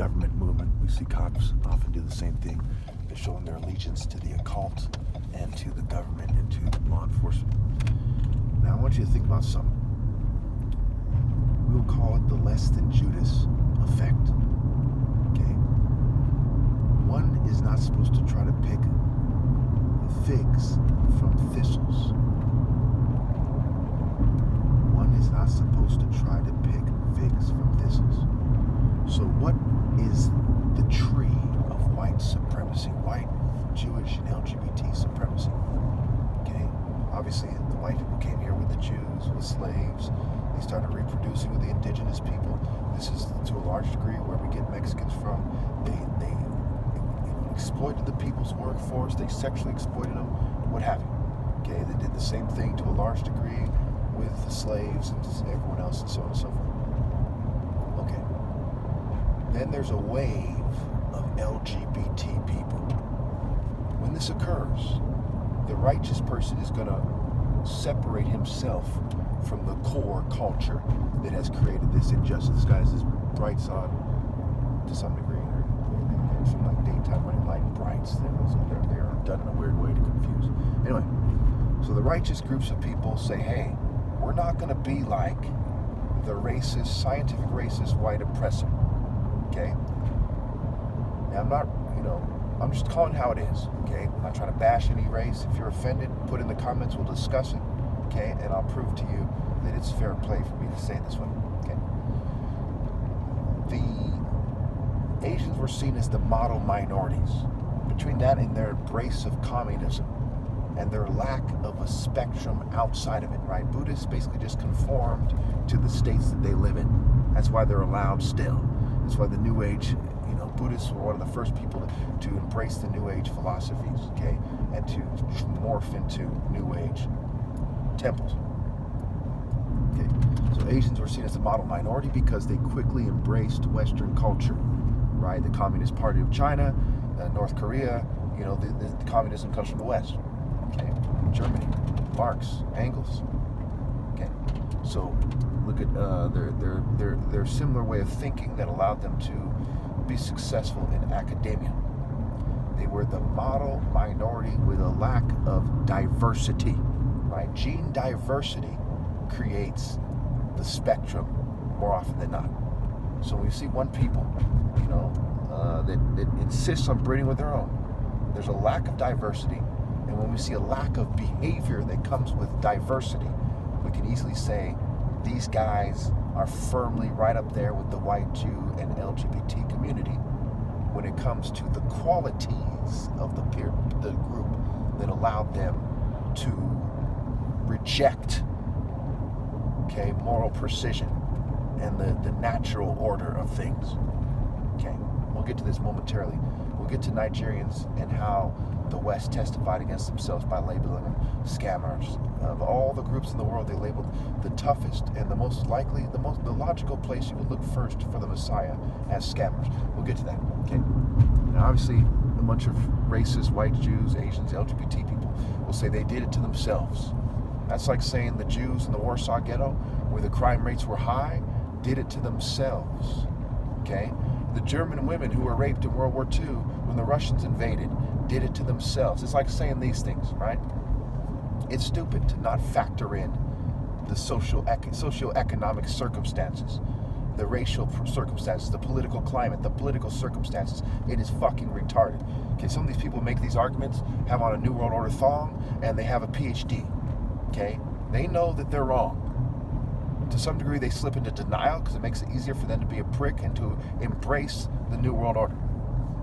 government movement. We see cops often do the same thing. They're showing their allegiance to the occult and to the government and to law enforcement. Now I want you to think about something. We'll call it the less than Judas effect. Okay? One is not supposed to try to pick figs from thistles. One is not supposed to try to pick figs from thistles. So what is the tree of white supremacy, white, Jewish, and LGBT supremacy? Okay? Obviously, the white people came here with the Jews, with slaves. They started reproducing with the indigenous people. This is, to a large degree, where we get Mexicans from. They exploited the people's workforce. They sexually exploited them, what have you. Okay? They did the same thing to a large degree with the slaves and everyone else and so on and so forth. Okay. Then there's a wave of LGBT people. When this occurs, the righteous person is going to separate himself from the core culture that has created this injustice. This guy's this bright sun to some degree. There's some like daytime running light brights. They're done in a weird way to confuse. Anyway, so the righteous groups of people say, hey, we're not going to be like the racist, scientific racist white oppressor. Okay? Now, I'm just calling how it is. Okay? I'm not trying to bash any race. If you're offended, put in the comments, we'll discuss it. Okay? And I'll prove to you that it's fair play for me to say it this way. Okay? The Asians were seen as the model minorities. Between that and their embrace of communism and their lack of a spectrum outside of it, right? Buddhists basically just conformed to the states that they live in. That's why they're allowed still. That's why the New Age, Buddhists were one of the first people to embrace the New Age philosophies, okay? And to morph into New Age temples. Okay, so Asians were seen as the model minority because they quickly embraced Western culture, right? The Communist Party of China, North Korea, the communism comes from the West. Okay, Germany, Marx, Engels. Okay, so look at their similar way of thinking that allowed them to be successful in academia. They were the model minority with a lack of diversity, right? Gene diversity creates the spectrum more often than not. So when you see one people, that insists on breeding with their own, there's a lack of diversity. And when we see a lack of behavior that comes with diversity, we can easily say these guys are firmly right up there with the white Jew and LGBT community when it comes to the qualities of the group that allowed them to reject, moral precision and the natural order of things. Okay, we'll get to this momentarily. We'll get to Nigerians and how the West testified against themselves by labeling them scammers. Of all the groups in the world, they labeled the toughest and the most likely, the logical place you would look first for the Messiah as scammers. We'll get to that. Okay. Now, obviously, a bunch of racist white Jews, Asians, LGBT people will say they did it to themselves. That's like saying the Jews in the Warsaw Ghetto, where the crime rates were high, did it to themselves. Okay. The German women who were raped in World War II when the Russians invaded did it to themselves. It's like saying these things, right? It's stupid to not factor in the socioeconomic circumstances, the racial circumstances, the political climate, the political circumstances. It is fucking retarded. Okay, some of these people make these arguments, have on a New World Order thong, and they have a PhD. Okay? They know that they're wrong. To some degree, they slip into denial because it makes it easier for them to be a prick and to embrace the New World Order.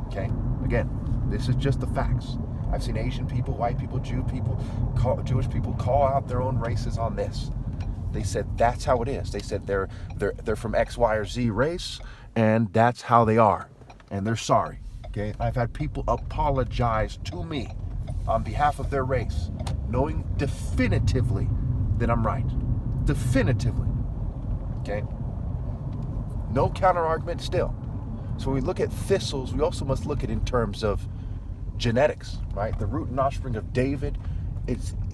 Okay? Again, this is just the facts. I've seen Asian people, white people, Jewish people call out their own races on this. They said that's how it is. They said they're from X, Y, or Z race, and that's how they are, and they're sorry. Okay? I've had people apologize to me on behalf of their race, knowing definitively that I'm right. Definitively. Okay? No counter argument still. So when we look at thistles, we also must look at it in terms of genetics, right? The root and offspring of David,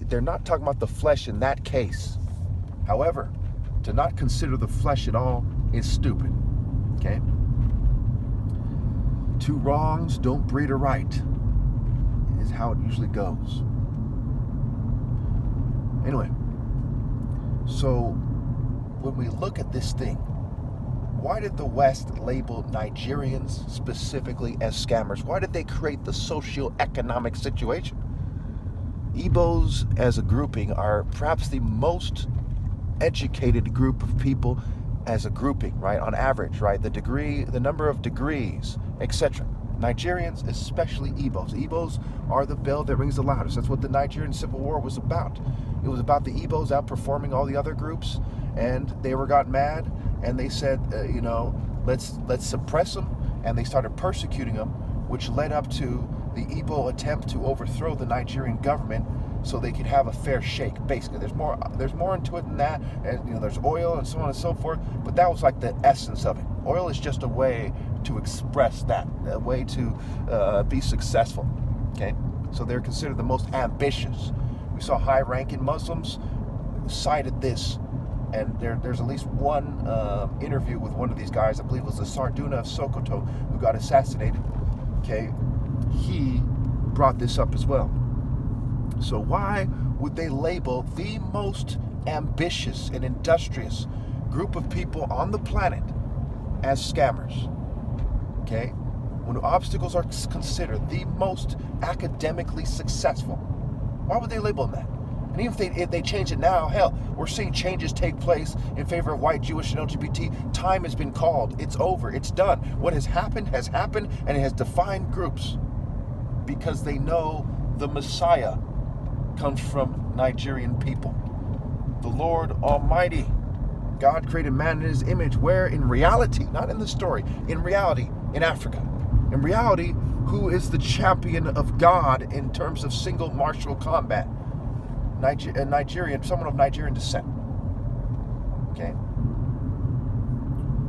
they're not talking about the flesh in that case. However, to not consider the flesh at all is stupid. Okay? Two wrongs don't breed a right, is how it usually goes. Anyway, so when we look at this thing, why did the West label Nigerians specifically as scammers? Why did they create the socio-economic situation? Igbos as a grouping are perhaps the most educated group of people as a grouping, right? On average, right? The number of degrees, etc. Nigerians, especially Igbos. Igbos are the bell that rings the loudest. That's what the Nigerian Civil War was about. It was about the Igbos outperforming all the other groups, and they got mad, and they said, let's suppress them, and they started persecuting them, which led up to the Igbo attempt to overthrow the Nigerian government so they could have a fair shake. Basically, there's more into it than that, and there's oil and so on and so forth. But that was like the essence of it. Oil is just a way to express that, a way to be successful. Okay, so they're considered the most ambitious. We saw high-ranking Muslims cited this, and there's at least one interview with one of these guys. I believe it was the Sarduna of Sokoto who got assassinated. Okay, he brought this up as well. So why would they label the most ambitious and industrious group of people on the planet as scammers? Okay, when obstacles are considered the most academically successful, why would they label them that? And even if they change it now, hell, we're seeing changes take place in favor of white, Jewish, and LGBT. Time has been called. It's over. It's done. What has happened, and it has defined groups because they know the Messiah comes from Nigerian people. The Lord Almighty, God created man in his image, where in reality, not in the story, in reality, in Africa. In reality, who is the champion of God in terms of single martial combat? Nigerian, someone of Nigerian descent. Okay?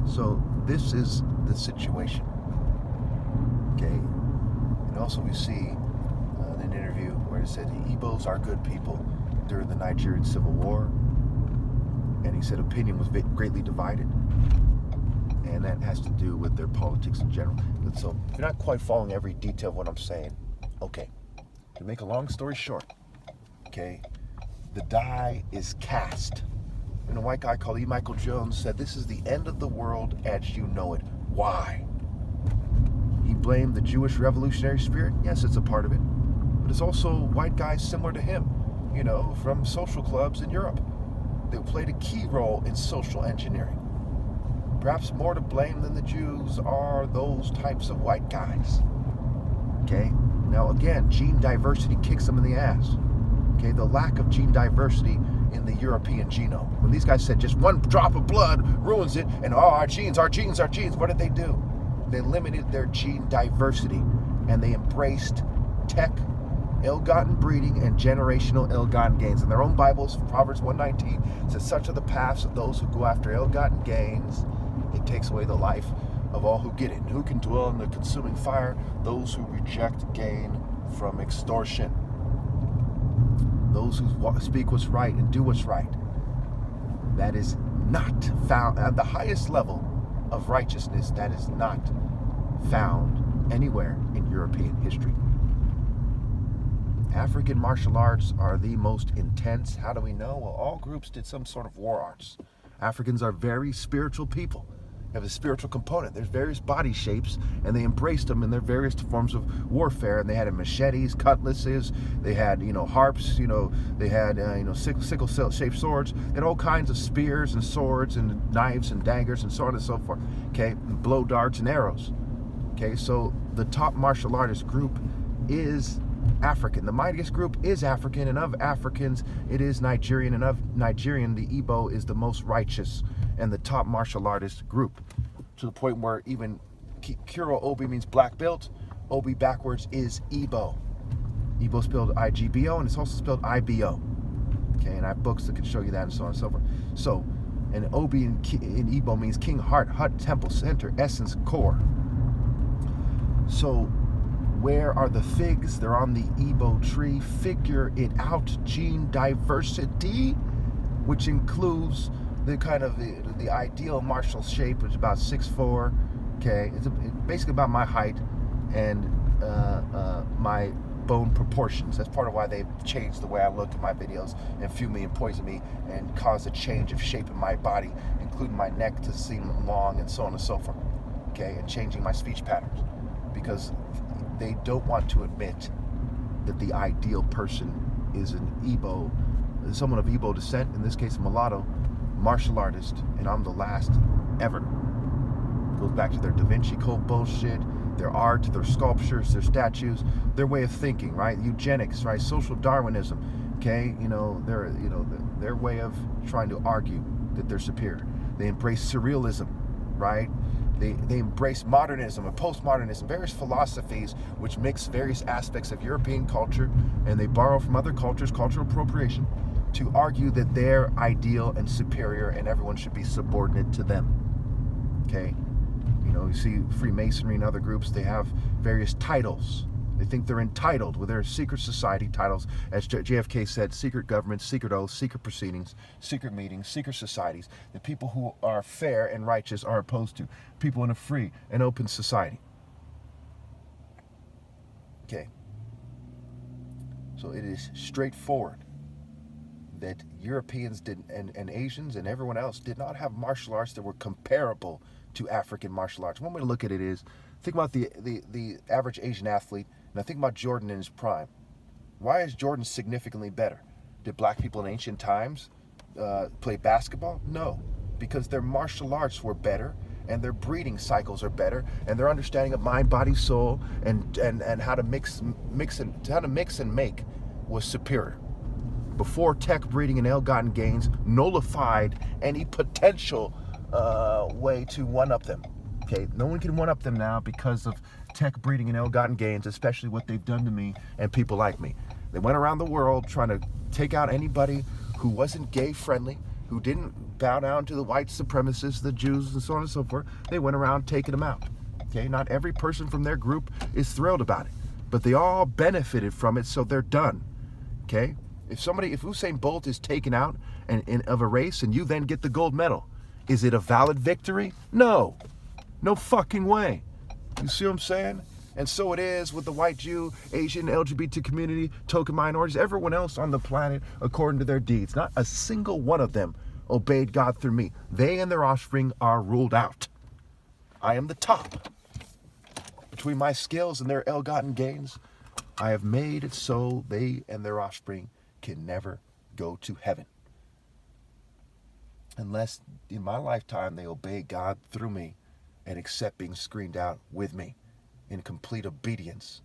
So this is the situation. Okay? And also we see an interview where it said the Igbos are good people during the Nigerian Civil War. And he said opinion was greatly divided. And that has to do with their politics in general. And so if you're not quite following every detail of what I'm saying, okay. To make a long story short, okay, the die is cast. And a white guy called E. Michael Jones said, this is the end of the world as you know it. Why? He blamed the Jewish revolutionary spirit. Yes, it's a part of it. But it's also white guys similar to him, from social clubs in Europe. They played a key role in social engineering. Perhaps more to blame than the Jews are those types of white guys. Okay? Now again, gene diversity kicks them in the ass. Okay, the lack of gene diversity in the European genome. When these guys said just one drop of blood ruins it, and our genes, what did they do? They limited their gene diversity, and they embraced tech, ill-gotten breeding, and generational ill-gotten gains. In their own Bibles, Proverbs 1:19 says, such are the paths of those who go after ill-gotten gains. It takes away the life of all who get it. And who can dwell in the consuming fire? Those who reject gain from extortion. Those who speak what's right and do what's right. That is not found at the highest level of righteousness. That is not found anywhere in European history. African martial arts are the most intense. How do we know? Well, all groups did some sort of war arts. Africans are very spiritual people. They have a spiritual component. There's various body shapes, and they embraced them in their various forms of warfare. And they had machetes, cutlasses. They had, harps. They had, sickle-shaped swords. They had all kinds of spears and swords and knives and daggers and so on and so forth. Okay, and blow darts and arrows. Okay, so the top martial artist group is African. The mightiest group is African, and of Africans, it is Nigerian, and of Nigerian, the Igbo is the most righteous and the top martial artist group, to the point where even Kuro Obi means black belt. Obi backwards is Igbo. Igbo spelled I-G-B-O, and it's also spelled I-B-O. Okay, and I have books that can show you that, and so on and so forth. So, and Obi in Igbo means king, heart, hut, temple, center, essence, core. So, where are the figs? They're on the Igbo tree. Figure it out. Gene diversity, which includes the kind of the ideal martial shape, which is about 6'4". Okay, it's basically about my height. and my bone proportions. That's part of why they've changed the way I look in my videos and fuel me and poison me and cause a change of shape in my body, including my neck to seem long and so on and so forth. Okay, and changing my speech patterns because they don't want to admit that the ideal person is an Igbo, someone of Igbo descent, in this case a mulatto, martial artist, and I'm the last ever. It goes back to their Da Vinci Code bullshit, their art, their sculptures, their statues, their way of thinking, right? Eugenics, right? Social Darwinism, okay? Their way of trying to argue that they're superior. They embrace surrealism, right? They embrace modernism and postmodernism, various philosophies which mix various aspects of European culture, and they borrow from other cultures, cultural appropriation, to argue that they're ideal and superior and everyone should be subordinate to them. Okay? You see Freemasonry and other groups, they have various titles. They think they're entitled with their secret society titles. As JFK said, secret government, secret oaths, secret proceedings, secret meetings, secret societies. The people who are fair and righteous are opposed to. People in a free and open society. Okay. So it is straightforward that Europeans did, and Asians and everyone else did not have martial arts that were comparable to African martial arts. One way to look at it is, think about the average Asian athlete. Now think about Jordan in his prime. Why is Jordan significantly better? Did black people in ancient times play basketball? No, because their martial arts were better and their breeding cycles are better and their understanding of mind, body, soul, and how to mix and make was superior. Before tech breeding and ill-gotten gains nullified any potential way to one-up them. Okay, no one can one-up them now because of tech breeding and ill-gotten gains, especially what they've done to me and people like me. They went around the world trying to take out anybody who wasn't gay-friendly, who didn't bow down to the white supremacists, the Jews, and so on and so forth. They went around taking them out. Okay, not every person from their group is thrilled about it, but they all benefited from it, so they're done. Okay, if Usain Bolt is taken out of a race and you then get the gold medal, is it a valid victory? No. No fucking way. You see what I'm saying? And so it is with the white Jew, Asian, LGBT community, token minorities, everyone else on the planet according to their deeds. Not a single one of them obeyed God through me. They and their offspring are ruled out. I am the top. Between my skills and their ill-gotten gains, I have made it so they and their offspring can never go to heaven. Unless in my lifetime they obey God through me and accept being screened out with me in complete obedience.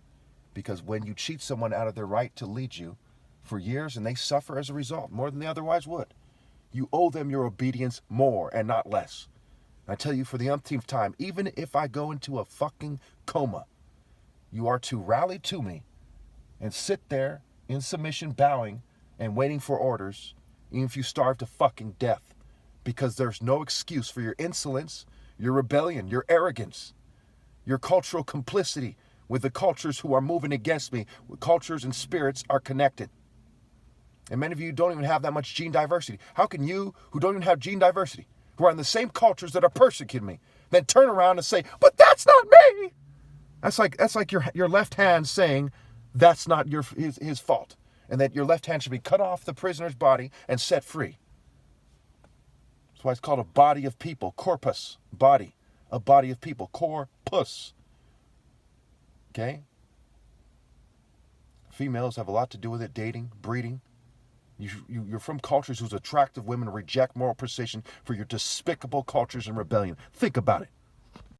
Because when you cheat someone out of their right to lead you for years and they suffer as a result, more than they otherwise would, you owe them your obedience more and not less. I tell you for the umpteenth time, even if I go into a fucking coma, you are to rally to me and sit there in submission, bowing and waiting for orders, even if you starve to fucking death. Because there's no excuse for your insolence, your rebellion, your arrogance, your cultural complicity with the cultures who are moving against me. Cultures and spirits are connected. And many of you don't even have that much gene diversity. How can you, who don't even have gene diversity, who are in the same cultures that are persecuting me, then turn around and say, but that's not me? That's like your left hand saying that's not his fault, and that your left hand should be cut off the prisoner's body and set free. That's why it's called a body of people. Corpus, body. A body of people. Corpus. Okay? Females have a lot to do with it. Dating, breeding. You're from cultures whose attractive women reject moral precision for your despicable cultures and rebellion. Think about it.